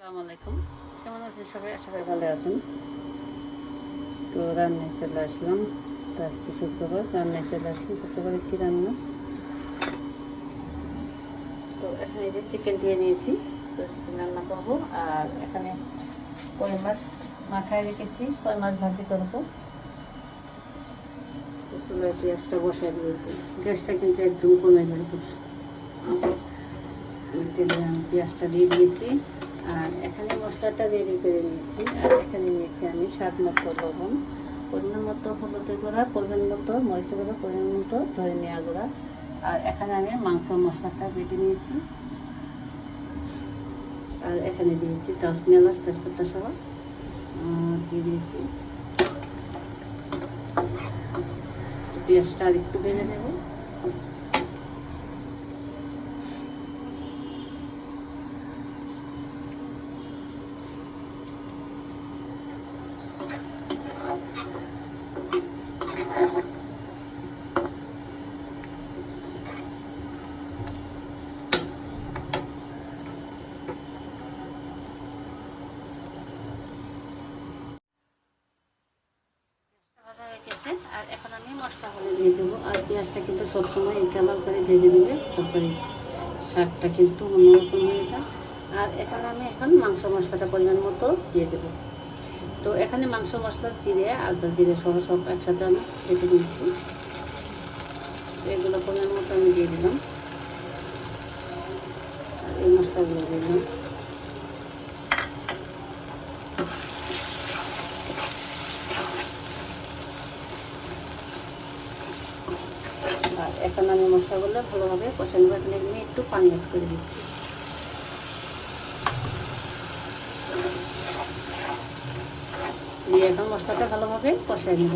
আসসালামু আলাইকুম। কেমন আছেন সবাই? আশা করি ভালো আছেন। তো রান্নায় চলে আসলাম। তো আজকে শুক্রবার, রান্নায় চলে আসলাম। শুক্রবারে কী রান্না? তো এখানে যে চিকেন দিয়ে নিয়েছি, তো চিকেন রান্না করবো। আর এখানে কই মাছ মাখায় রেখেছি, কই মাছ ভাজি করবো। তো চুলায় পেঁয়াজটা বসায় দিয়েছি। গ্যাসটা কিন্তু একদম কমে যাবে। তেলে আমি পেঁয়াজটা দিয়ে দিয়েছি। আর এখানে মশলাটা রেডি করে নিয়েছি। আর এখানে নিয়েছি আমি স্বাদ মতো লবণ, পরিমাণ মতো হলুদের গুঁড়া, পরিমাণ মতো মরিচের গুঁড়া, পরিমাণ মতো ধনিয়া গুঁড়া। আর এখানে আমি মাংস মশলাটা বেটে নিয়েছি। আর এখানে দিয়েছি দারচিনি, এলাচ, তেজপাতা সহ দিয়ে দিয়েছি। পেঁয়াজটা আর একটু ভেজে নেব। ভাজা হয়ে গেছে। আর এখন আমি মশলাগুলো দিয়ে দেবো। আর পেঁয়াজটা কিন্তু সবসময় এই কালার করে ভেজে দিলে তরকারি শাকটা কিন্তু অন্যরকম হয়ে যায়। আর এখানে আমি এখন মাংস মশলাটা পরিমাণ মতো দিয়ে দেবো। তো এখানে মাংস মশলা জিরে, আদা জিরে সহ সব একসাথে আমি বেটে নিয়েছি। এগুলো পরিমাণ মতো আমি দিয়ে দিলাম। আর এই মশলাগুলো দিয়ে দিলাম। আর এখন আমি মশলাগুলো ভালোভাবে কষে নেবো। এখানে আমি একটু পানি অ্যাড করে দিচ্ছি। দিয়ে এখন মশলাটা ভালোভাবে কষাই নেব।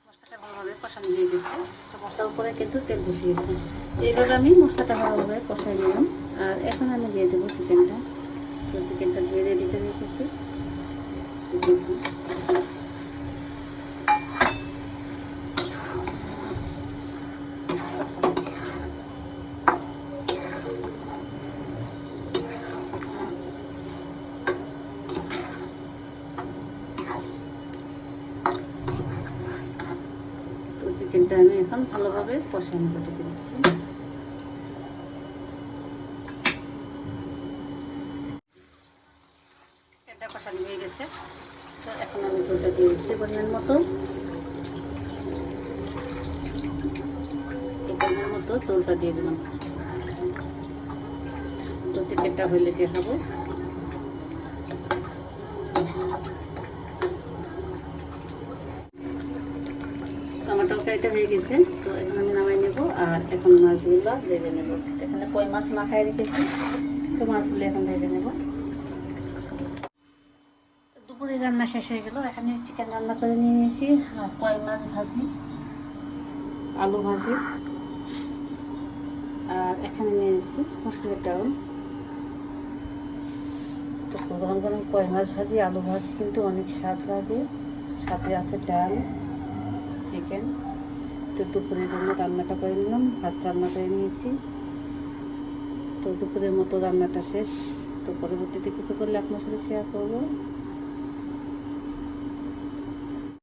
মশলাটা ভালোভাবে কষানো হয়ে গেছে। তো মশলার উপরে কিন্তু তেল বসে গেছে। এইভাবে আমি মশলাটা ভালোভাবে কষাই নিলাম। আর এখন আমি দিয়ে দেবো চিকেনটা। তো চিকেনটা ধুয়ে রেডি করে রেখেছি। তো চিকেনটা আমি এখন ভালোভাবে কষাই নেবো। রেখে দিচ্ছি। চিকেনটা কষানো হয়ে গেছে। তো এখন আমি ঝোলটা দিয়ে দিচ্ছি পরিমাণ মতো। পরিমাণ মতো ঝোলটা দিয়ে দিলাম। তো চিকেনটা হইলে দেখাবো। আমার তরকারিটা হয়ে গেছে। তো এখন আমি নামাই নেব। আর এখন মাছগুলো ভেজে নেব। এখানে কই মাছ মাখায় রেখেছি। তো মাছগুলো এখন ভেজে নেব। দুপুরে রান্না শেষ হয়ে গেল। এখানে চিকেন রান্না করে নিয়ে নিয়েছি। আর কই মাছ ভাজি, আলু ভাজি। আর এখানে নিয়েছি মসুরের ডাল। তো গরম গরম কই মাছ ভাজি, আলু ভাজি কিন্তু অনেক স্বাদ লাগে। সাথে আছে ডাল, চিকেন। তো দুপুরের জন্য রান্নাটা করে নিলাম। ভাত রান্না করে নিয়েছি। তো দুপুরের মতো রান্নাটা শেষ। তো পরবর্তীতে কিছু করলে আপনার সাথে শেয়ার করবো।